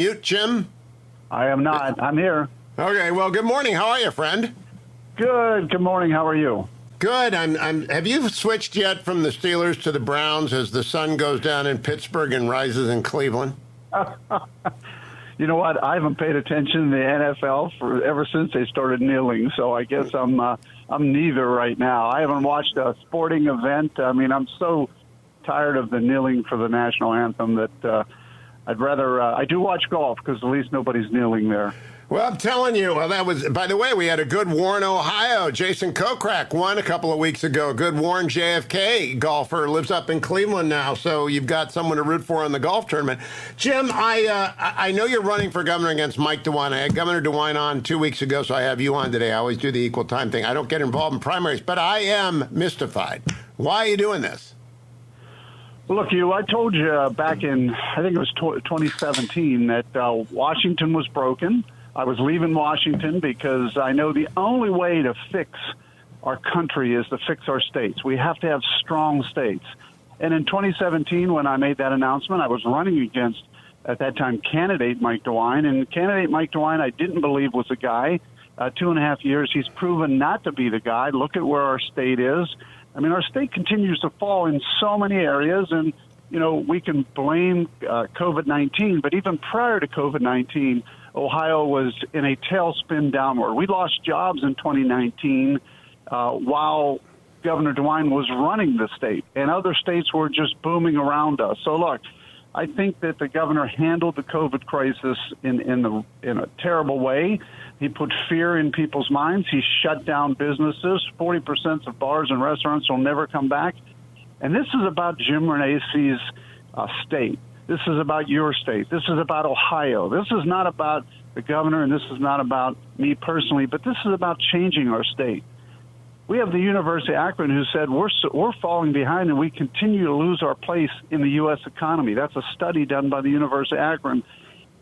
Mute, Jim? I am not. I'm here. Okay, well, good morning. How are you, friend? Good. Good morning. How are you? Good. Have you switched yet from the Steelers to the Browns as the sun goes down in Pittsburgh and rises in Cleveland? You know what? I haven't paid attention to the NFL ever since they started kneeling, so I guess I'm neither right now. I haven't watched a sporting event. I mean, I'm so tired of the kneeling for the national anthem that I'd rather. I do watch golf because at least nobody's kneeling there. Well, I'm telling you, that was, by the way, we had a good Warren, Ohio. Jason Kokrak won a couple of weeks ago. Good Warren JFK golfer, lives up in Cleveland now, so you've got someone to root for in the golf tournament. Jim, I know you're running for governor against Mike DeWine. I had Governor DeWine on 2 weeks ago, so I have you on today. I always do the equal time thing. I don't get involved in primaries, but I am mystified. Why are you doing this? Look, Hugh, I told you back in, I think it was 2017, that Washington was broken. I was leaving Washington because I know the only way to fix our country is to fix our states. We have to have strong states. And in 2017, when I made that announcement, I was running against, at that time, candidate Mike DeWine. And candidate Mike DeWine, I didn't believe was a guy. 2.5 years, he's proven not to be the guy. Look at where our state is. I mean, our state continues to fall in so many areas. And, you know, we can blame COVID-19, but even prior to COVID-19, Ohio was in a tailspin downward. We lost jobs in 2019 while Governor DeWine was running the state, and other states were just booming around us. So, look, I think that the governor handled the COVID crisis in a terrible way. He put fear in people's minds. He shut down businesses. 40% of bars and restaurants will never come back. And this is about Jim Renacci's state. This is about your state. This is about Ohio. This is not about the governor, and this is not about me personally, but this is about changing our state. We have the University of Akron who said we're falling behind and we continue to lose our place in the U.S. economy. That's a study done by the University of Akron.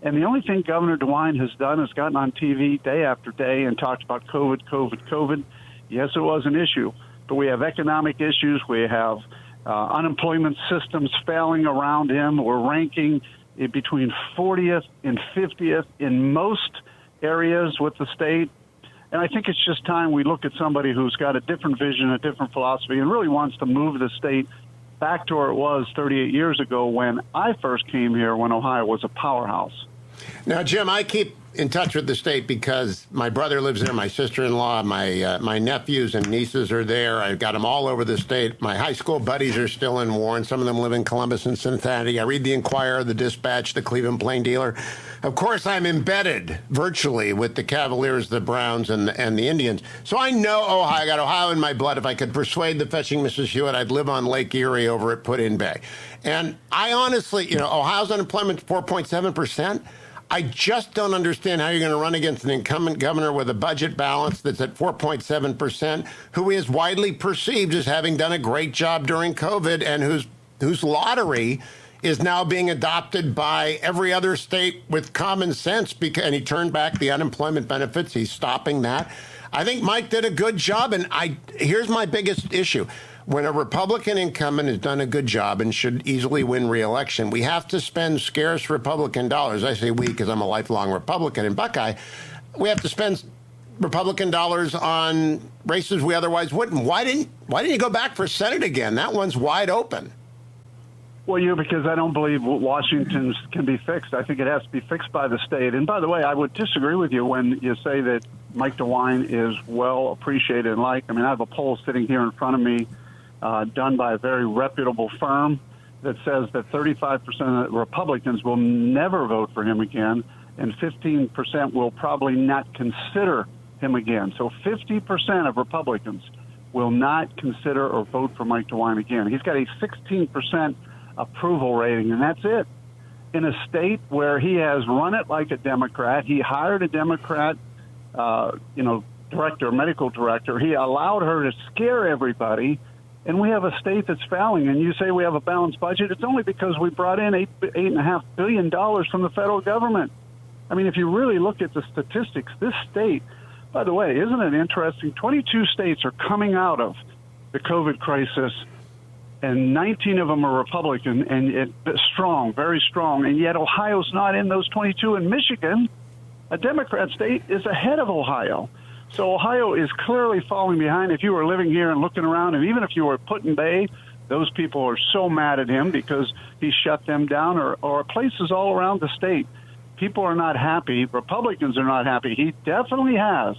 And the only thing Governor DeWine has done is gotten on TV day after day and talked about COVID. Yes, it was an issue, but we have economic issues. We have unemployment systems failing around him. We're ranking between 40th and 50th in most areas with the state. And I think it's just time we look at somebody who's got a different vision, a different philosophy, and really wants to move the state back to where it was 38 years ago when I first came here, when Ohio was a powerhouse. Now, Jim, I keep in touch with the state because my brother lives there, my sister-in-law, my nephews and nieces are there. I've got them all over the state. My high school buddies are still in Warren. Some of them live in Columbus and Cincinnati. I read the Enquirer, the Dispatch, the Cleveland Plain Dealer. Of course, I'm embedded virtually with the Cavaliers, the Browns, and the Indians. So I know Ohio. I got Ohio in my blood. If I could persuade the fetching Mrs. Hewitt, I'd live on Lake Erie over at Put-in Bay. And I honestly, Ohio's unemployment is 4.7%. I just don't understand how you're going to run against an incumbent governor with a budget balance that's at 4.7%, who is widely perceived as having done a great job during COVID and whose lottery is now being adopted by every other state with common sense. And he turned back the unemployment benefits. He's stopping that. I think Mike did a good job. And here's my biggest issue. When a Republican incumbent has done a good job and should easily win re-election, we have to spend scarce Republican dollars. I say we because I'm a lifelong Republican in Buckeye. We have to spend Republican dollars on races we otherwise wouldn't. Why didn't you go back for Senate again? That one's wide open. Well, because I don't believe Washington's can be fixed. I think it has to be fixed by the state. And by the way, I would disagree with you when you say that Mike DeWine is well appreciated and liked. I mean, I have a poll sitting here in front of me done by a very reputable firm that says that 35% of Republicans will never vote for him again, and 15% will probably not consider him again. So 50% of Republicans will not consider or vote for Mike DeWine again. He's got a 16% approval rating, and that's it. In a state where he has run it like a Democrat, he hired a Democrat, medical director. He allowed her to scare everybody. And we have a state that's failing, and you say we have a balanced budget. It's only because we brought in $8.5 billion from the federal government. I mean, if you really look at the statistics, this state, by the way, isn't it interesting? 22 states are coming out of the COVID crisis and 19 of them are Republican, and strong, very strong, and yet Ohio's not in those 22. And Michigan, a Democrat state, is ahead of Ohio. So Ohio is clearly falling behind. If you were living here and looking around, and even if you were at Put-in-Bay, those people are so mad at him because he shut them down, or places all around the state. People are not happy. Republicans are not happy. He definitely has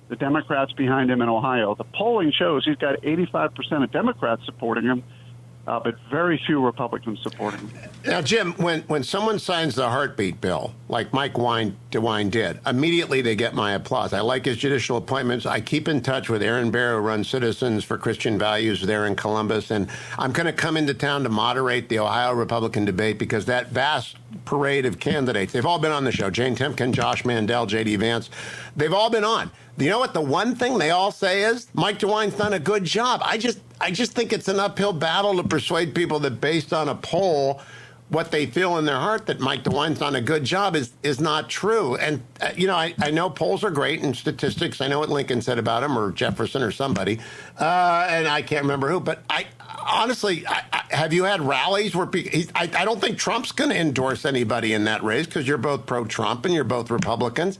the Democrats behind him in Ohio. The polling shows he's got 85% of Democrats supporting him, but very few Republicans supporting him. Now, Jim, when someone signs the heartbeat bill, like Mike DeWine did, immediately they get my applause. I like his judicial appointments. I keep in touch with Aaron Bear, who runs Citizens for Christian Values there in Columbus, and I'm going to come into town to moderate the Ohio Republican debate because that vast parade of candidates, they've all been on the show. Jane Timken, Josh Mandel, J.D. Vance, they've all been on. You know what the one thing they all say is? Mike DeWine's done a good job. I just think it's an uphill battle to persuade people that based on a poll, what they feel in their heart that Mike DeWine's done a good job is not true. And, I know polls are great and statistics. I know what Lincoln said about him or Jefferson or somebody. And I can't remember who. But honestly, have you had rallies where I don't think Trump's going to endorse anybody in that race because you're both pro-Trump and you're both Republicans.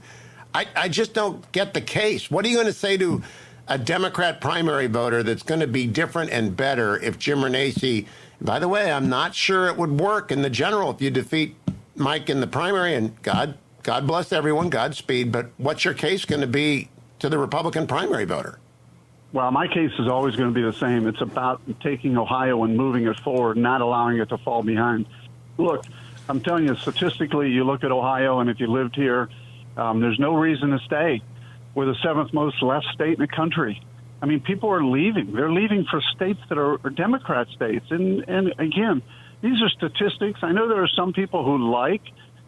I just don't get the case. What are you going to say to a Democrat primary voter that's going to be different and better if Jim Renacci, by the way, I'm not sure it would work in the general if you defeat Mike in the primary, and God bless everyone, Godspeed, but what's your case going to be to the Republican primary voter? Well, my case is always going to be the same. It's about taking Ohio and moving it forward, not allowing it to fall behind. Look, I'm telling you, statistically, you look at Ohio, and if you lived here, there's no reason to stay. We're the seventh most left state in the country. I mean, people are leaving. They're leaving for states that are Democrat states. And again, these are statistics. I know there are some people who like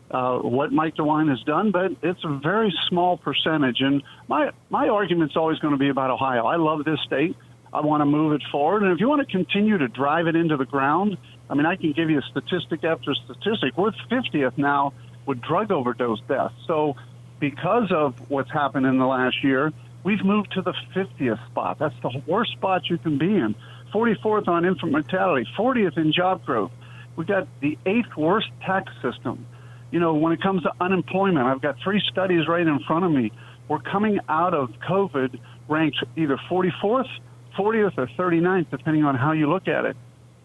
what Mike DeWine has done, but it's a very small percentage. And my argument's always going to be about Ohio. I love this state. I want to move it forward. And if you want to continue to drive it into the ground, I mean, I can give you statistic after statistic. We're 50th now with drug overdose deaths. So because of what's happened in the last year, we've moved to the 50th spot. That's the worst spot you can be in. 44th on infant mortality, 40th in job growth. We've got the 8th worst tax system. When it comes to unemployment, I've got 3 studies right in front of me. We're coming out of COVID ranked either 44th, 40th, or 39th, depending on how you look at it.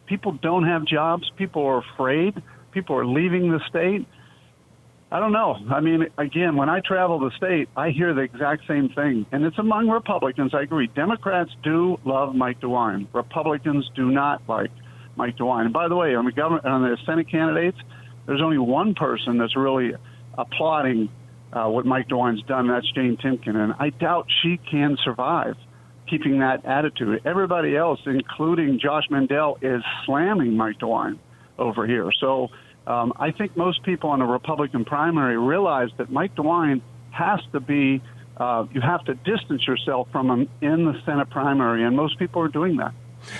People don't have jobs. People are afraid. People are leaving the state. I don't know. I mean, again, when I travel the state, I hear the exact same thing. And it's among Republicans, I agree. Democrats do love Mike DeWine. Republicans do not like Mike DeWine. And by the way, on the Senate candidates, there's only one person that's really applauding what Mike DeWine's done, and that's Jane Timken. And I doubt she can survive keeping that attitude. Everybody else, including Josh Mandel, is slamming Mike DeWine over here. So I think most people in the Republican primary realize that Mike DeWine has to be, you have to distance yourself from him in the Senate primary, and most people are doing that.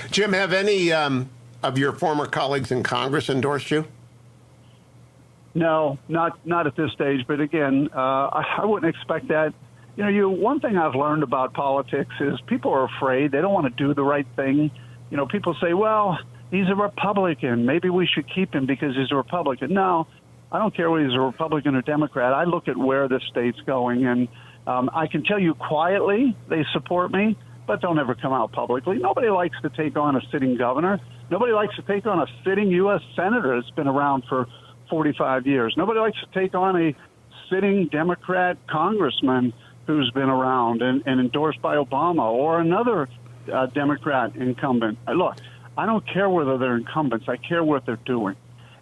Jim, have any of your former colleagues in Congress endorsed you? No, not at this stage. But again, I wouldn't expect that. One thing I've learned about politics is people are afraid. They don't want to do the right thing. People say, well, he's a Republican. Maybe we should keep him because he's a Republican. No, I don't care whether he's a Republican or Democrat. I look at where the state's going, and I can tell you quietly they support me, but they'll never come out publicly. Nobody likes to take on a sitting governor. Nobody likes to take on a sitting U.S. senator that's been around for 45 years. Nobody likes to take on a sitting Democrat congressman who's been around and endorsed by Obama or another Democrat incumbent. Look, I don't care whether they're incumbents. I care what they're doing.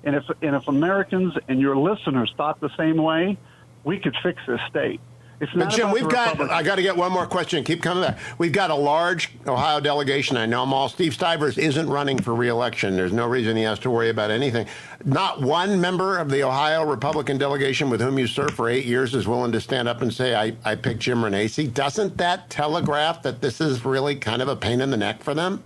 And if Americans and your listeners thought the same way, we could fix this state. It's not. But Jim, I got to get one more question. Keep coming back. We've got a large Ohio delegation. I know them all. Steve Stivers isn't running for re-election. There's no reason he has to worry about anything. Not one member of the Ohio Republican delegation with whom you served for 8 years is willing to stand up and say, I picked Jim Renacci. Doesn't that telegraph that this is really kind of a pain in the neck for them?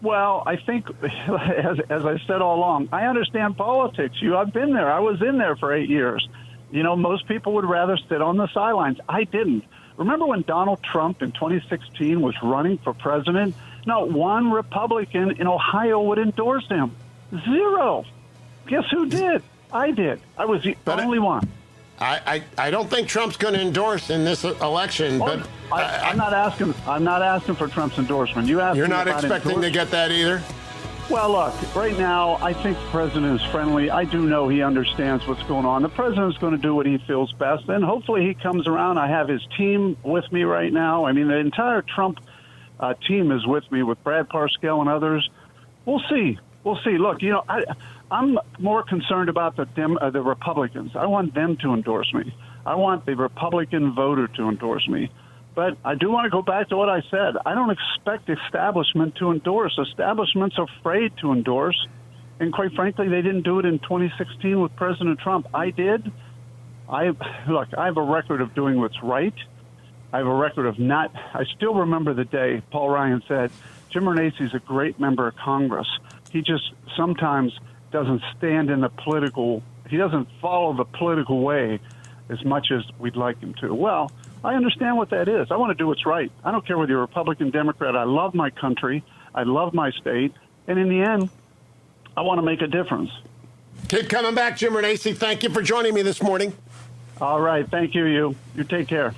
Well, I think, as I said all along, I understand politics. I've been there. I was in there for 8 years. Most people would rather sit on the sidelines. I didn't. Remember when Donald Trump in 2016 was running for president Not one Republican in Ohio would endorse him. Zero. Guess who did? I did. I was the only one. I don't think Trump's going to endorse in this election, but I'm not asking. I'm not asking for Trump's endorsement. You're not expecting to get that either. Well, look, right now, I think the president is friendly. I do know he understands what's going on. The president's going to do what he feels best, and hopefully he comes around. I have his team with me right now. I mean, the entire Trump team is with me, with Brad Parscale and others. We'll see. We'll see. Look, I'm more concerned about the Republicans. I want them to endorse me. I want the Republican voter to endorse me. But I do want to go back to what I said. I don't expect establishment to endorse. Establishment's afraid to endorse. And quite frankly, they didn't do it in 2016 with President Trump. I did. I have a record of doing what's right. I have a record of not. I still remember the day Paul Ryan said, Jim Renacci is a great member of Congress. He just sometimes doesn't stand in the political, he doesn't follow the political way as much as we'd like him to. Well, I understand what that is. I want to do what's right. I don't care whether you're Republican, Democrat. I love my country. I love my state. And in the end, I want to make a difference. Keep coming back, Jim Renacci. Thank you for joining me this morning. All right. Thank you, you. You take care.